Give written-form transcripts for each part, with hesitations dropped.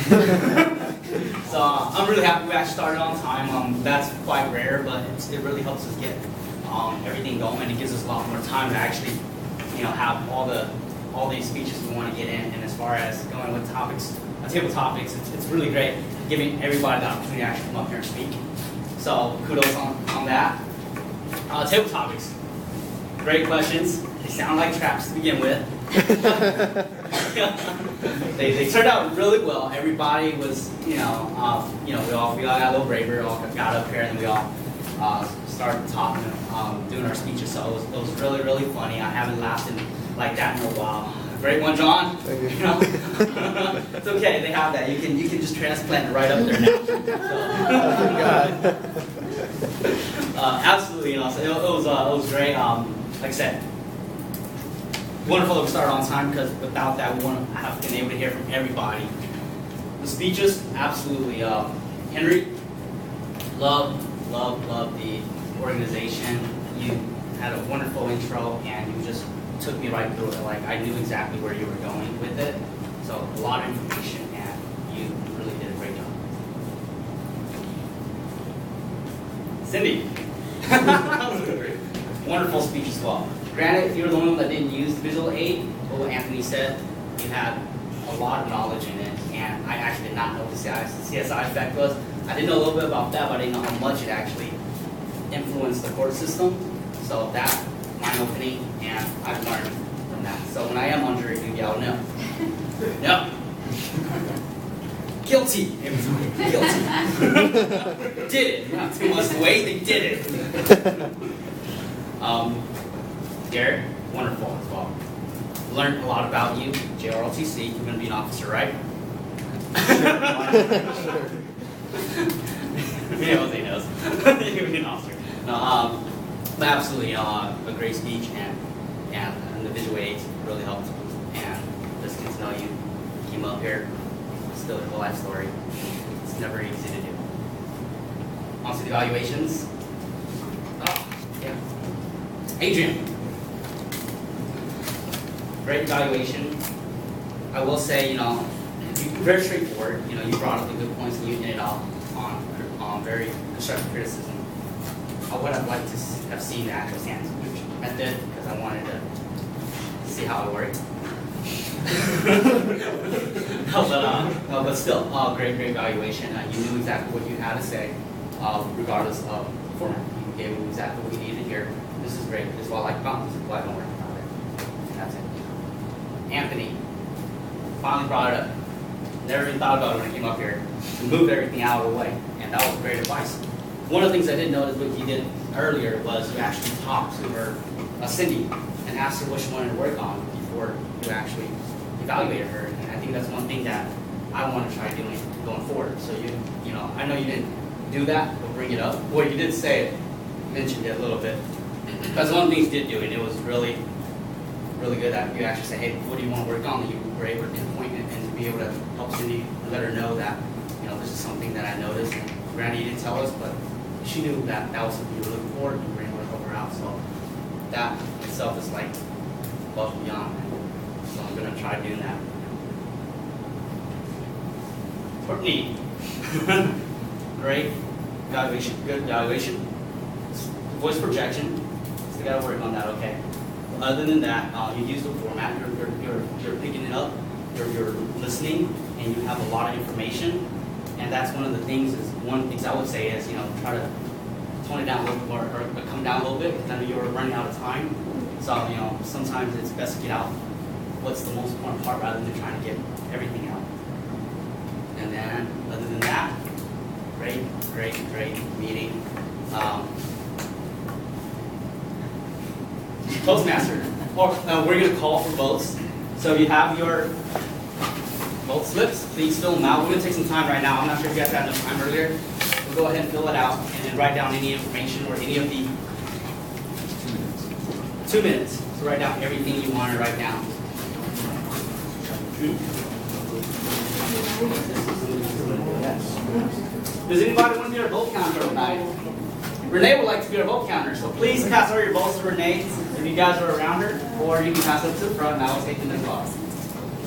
So I'm really happy we actually started on time. That's quite rare, but it really helps us get everything going, and it gives us a lot more time to actually, have all these speeches we want to get in. And as far as going with topics, table topics, it's really great giving everybody the opportunity to actually come up here and speak. So kudos on that. Table topics, great questions. They sound like traps to begin with. They turned out really well. Everybody was, we all got a little braver. All got up here, and then we all started talking, doing our speeches. So it was really, really funny. I haven't laughed like that in a while. Great one, John. Thank you. It's okay. They have that. You can just transplant it right up there now. Absolutely. So it was great. Like I said, wonderful that we started on time, because without that, we wouldn't have been able to hear from everybody. The speeches, absolutely. Henry, love the organization. You had a wonderful intro, and you just took me right through it. Like, I knew exactly where you were going with it. So a lot of information, and you really did a great job. Cindy. Wonderful speech as well. Granted, you're the one that didn't use visual aid, but what Anthony said, you had a lot of knowledge in it, and I actually did not know what the CSI effect was. I did know a little bit about that, but I didn't know how much it actually influenced the court system. So that, mind-opening, and I've learned from that. So when I am on jury duty, I'll know. No. Guilty. Guilty. Did it. Not too much to wait, they did it. Garrett, wonderful as well. Learned a lot about you. JROTC, you're going to be an officer, right? He knows. You're going to be an officer. No, but absolutely a great speech, and the visual aids really helped. And just get to know you. Came up here, still a whole life story. It's never easy to do. On to the evaluations. Oh, yeah. Adrian. Great evaluation. I will say, very straightforward. You brought up the good points, and you ended off on very constructive criticism. What I'd like to have seen the actual sandwich method, because I wanted to see how it worked. But still, great evaluation. You knew exactly what you had to say, regardless of the format. You gave me exactly what you needed to hear. This is great. This is what I like about it. This is why I don't worry about it. And that's it. Anthony finally brought it up. Never even thought about it when I came up here. We moved everything out of the way, and that was great advice. One of the things I did notice what you did earlier was you actually talked to her, Cindy, and asked her what she wanted to work on before you actually evaluated her. And I think that's one thing that I want to try doing going forward. So I know you didn't do that, but bring it up. Well, you did say it, mentioned it a little bit. That's one of the things you did do, and it was really, really good that you actually say, hey, what do you want to work on? That you were able to pinpoint it and to be able to help Cindy and let her know that, this is something that I noticed. And granted, you didn't tell us, but she knew that was something you were looking for, and you were able to help her out. So that itself is like above and beyond. So I'm going to try doing that. Courtney. Great evaluation, good evaluation. Voice projection, still got to work on that, okay. Other than that, you use the format, you're picking it up, you're listening, and you have a lot of information. And that's one of the things I would say is, try to tone it down a little bit more, or come down a little bit, because I know you're running out of time. So, sometimes it's best to get out what's the most important part rather than trying to get everything out. And then, other than that, great meeting. Toastmaster. We're going to call for votes. So you have your vote slips. Please fill them out. We're going to take some time right now. I'm not sure if you guys had enough time earlier. We'll go ahead and fill it out and then write down any information or any of the 2 minutes. So write down everything you want to write down. Does anybody want to be our vote counter tonight? Renee would like to be our vote counter, so please pass over your votes to Renee if you guys are around her, or you can pass it to the front and I will take them as well.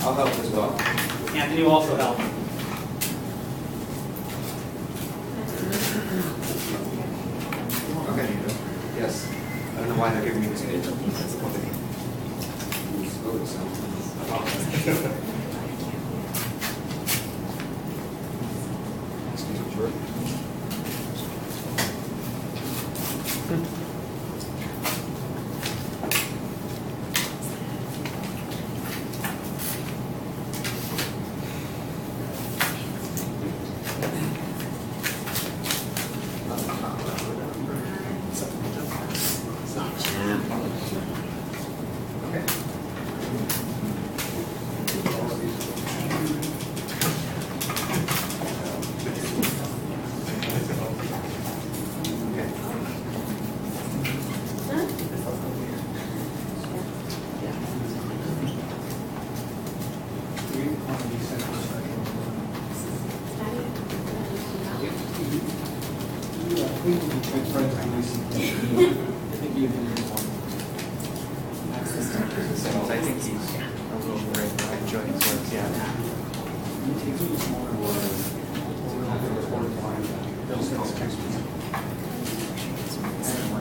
I'll help as well. Anthony will also help. giving me this page. Excuse me, Jordan. I think he's a little right enjoying his work, yeah.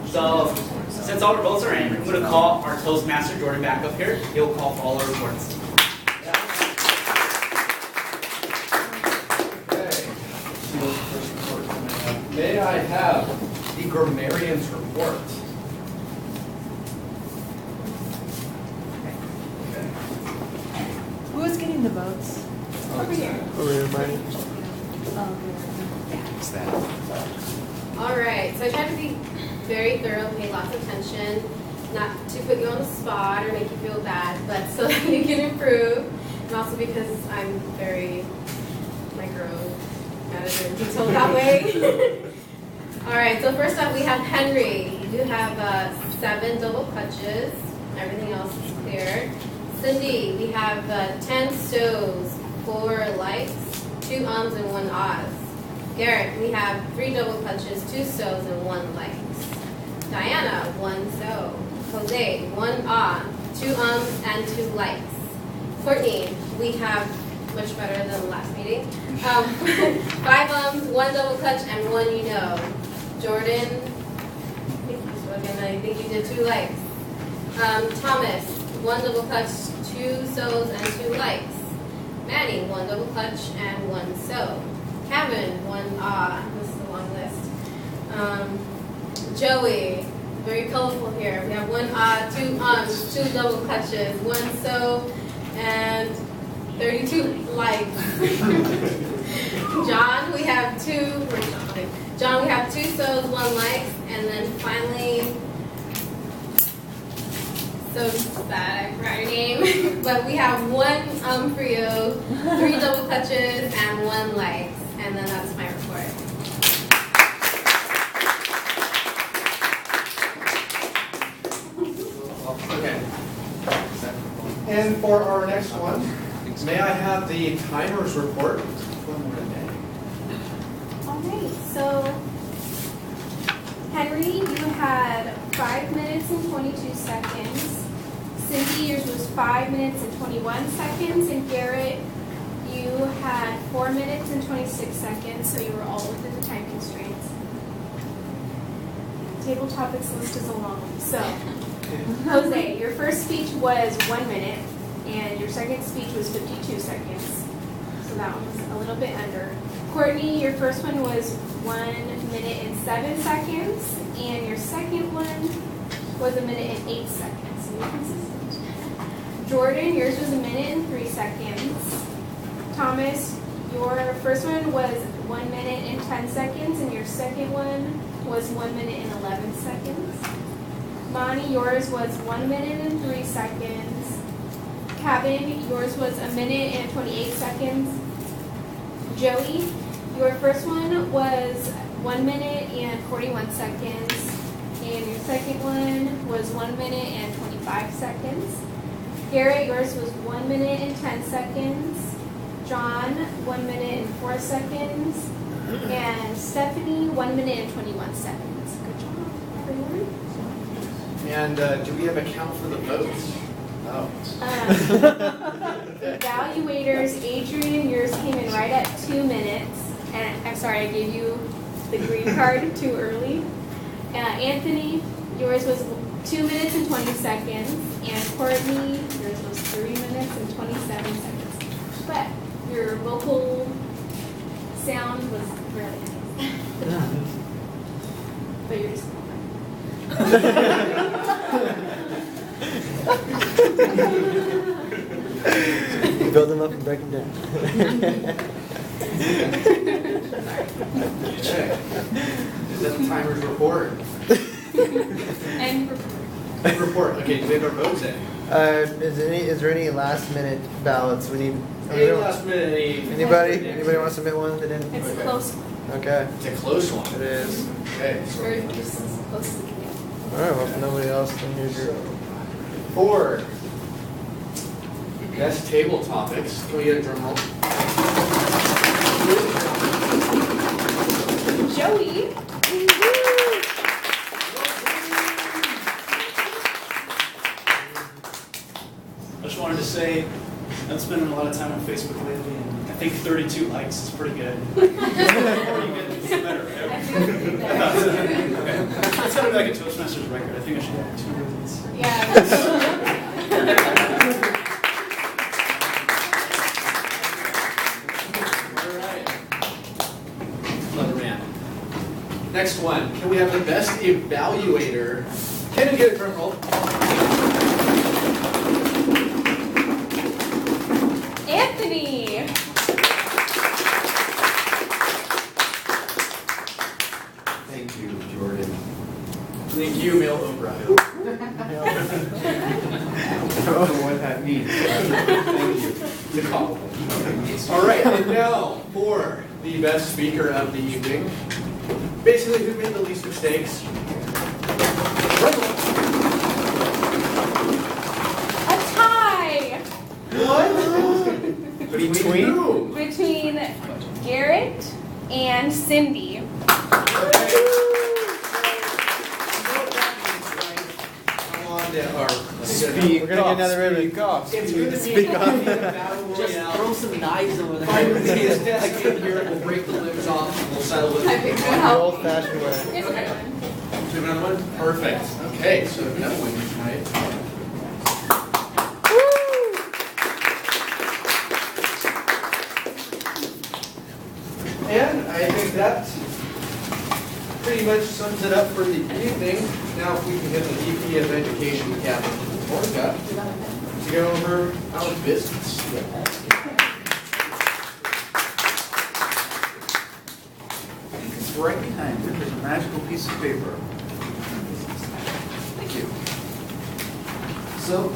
So, since all the votes are in, I'm going to call our Toastmaster Jordan back up here. He'll call for all our reports. May I have the grammarian's report? Who is getting the votes? Over here. What's that? All right, so I tried to be very thorough, pay lots of attention, not to put you on the spot or make you feel bad, but so that you can improve, and also because I'm very micro manager and detailed that way. All right, so first up we have Henry. You do have 7 double clutches. Everything else is clear. Cindy, we have 10 stows, 4 likes, 2 ums, and 1 ahs. Garrett, we have 3 double clutches, 2 stows, and 1 likes. Diana, 1 stow. Jose, 1 ah, 2 ums, and 2 likes. Courtney, we have much better than the last meeting. 5 ums, 1 double clutch, and 1 you know. Jordan, I think you did 2 likes. Thomas, 1 double clutch, 2 sows, and 2 likes. Manny, 1 double clutch, and 1 sow. Kevin, 1 ah. This is a long list. Joey, very colorful here. We have 1 ah, 2 ums, 2 double clutches, 1 sow, and 32 likes. John, we have 2. Where's John? John, we have 2 sows, 1 likes, and then finally, so sad I forgot your name, but we have 1 for you, 3 double clutches, and 1 likes, and then that's my report. Okay. And for our next one, may I have the timer's report? All right, so Henry, you had 5 minutes and 22 seconds. Cindy, yours was 5 minutes and 21 seconds. And Garrett, you had 4 minutes and 26 seconds, so you were all within the time constraints. Table topics list is a long one. So, Jose, your first speech was 1 minute, and your second speech was 52 seconds. So that one was a little bit under. Courtney, your first one was 1 minute and 7 seconds, and your second one was 1 minute and 8 seconds. So you're consistent. Jordan, yours was 1 minute and 3 seconds. Thomas, your first one was 1 minute and 10 seconds, and your second one was 1 minute and 11 seconds. Monty, yours was 1 minute and 3 seconds. Kevin, yours was 1 minute and 28 seconds. Joey, your first one was 1 minute and 41 seconds, and your second one was 1 minute and 25 seconds. Garrett, yours was 1 minute and 10 seconds. John, 1 minute and 4 seconds. And Stephanie, 1 minute and 21 seconds. Good job, everyone. And do we have a count for the votes? No. Evaluators, Adrian, yours came in right at 2 minutes. And I'm sorry, I gave you the green card too early. Anthony, yours was 2 minutes and 20 seconds, and Courtney, yours was 3 minutes and 27 seconds. But your vocal sound was really nice. But you're just Build them up and break them down. Okay. Is that the timer's report? and Report. Okay, do we have our votes in? Is there any last minute ballots we need? Any last minute, Anybody want to submit one that didn't? it's a close one. Okay, It's a close one. it is. Okay, It's so very close as close as we can get. All right, well, if nobody else, then here's your. for best table topics, can we get a drum roll? Joey. I just wanted to say, I've been spending a lot of time on Facebook lately, and I think 32 likes is pretty good. Pretty good, it's better, I right? feel pretty bad. Okay. It's gotta be like a Toastmasters record. I think I should have 2 reasons. Yeah. All right. Clever man. Next one, can we have the best evaluator? Can we get a drum roll? Anthony. Thank you, Jordan. Thank you, Mail O'Brien. I don't know what that means. Thank you. It's a compliment. All right, and now for the best speaker of the evening. Basically, who made the least mistakes? A tie What? Between who? between Garrett and Cindy. Come on down. Or, We're gonna get another ribbon. It's good to Speak be up. Just throw some knives over there. Find his desk in here, we'll break the limbs off, and we'll settle it. I picked it The up. old-fashioned way. Here's another one. Do another one? Perfect. Okay, so no winner tonight. And I think that pretty much sums it up for the evening. Now if we can get the VP of Education, Captain Orga, to go over our business. It's right behind it. There's a magical piece of paper. Thank you. So,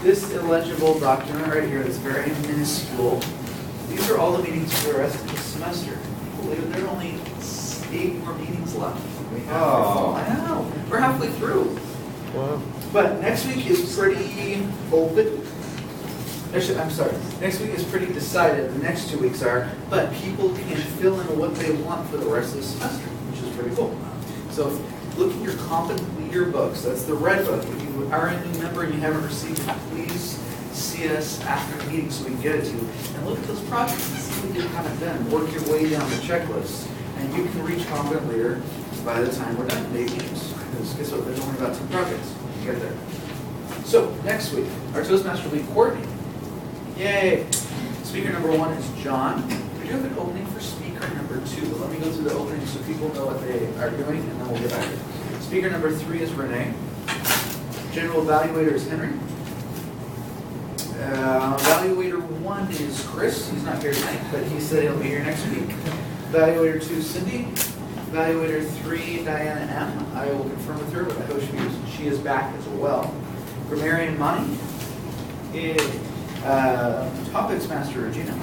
this illegible document right here that's very minuscule, these are all the meetings for the rest of the semester. Believe it, there are only 8 more meetings left. Oh. I know. We're halfway through. Wow. But next week is pretty open. Actually, I'm sorry. Next week is pretty decided. The next 2 weeks are. But people can fill in what they want for the rest of the semester, which is pretty cool. So look at your Competent Leader books. That's the red book. If you are a new member and you haven't received it, please see us after the meeting so we can get it to you. And look at those projects and see what you haven't done. Work your way down the checklist. And you can reach Competent Leader by the time we're done with 8 meetings. Because guess what? There's only about 2 projects. You get there. So next week, our Toastmaster will be Courtney. Yay! Speaker number 1 is John. We do have an opening for speaker number 2, but let me go through the opening so people know what they are doing, and then we'll get back to it. Speaker number 3 is Renee. General evaluator is Henry. Evaluator 1 is Chris. He's not here tonight, but he said he'll be here next week. Evaluator 2, Cindy. Evaluator 3, Diana M. I will confirm with her, but I hope she is back as well. Grammarian Money. Topics Master Regina.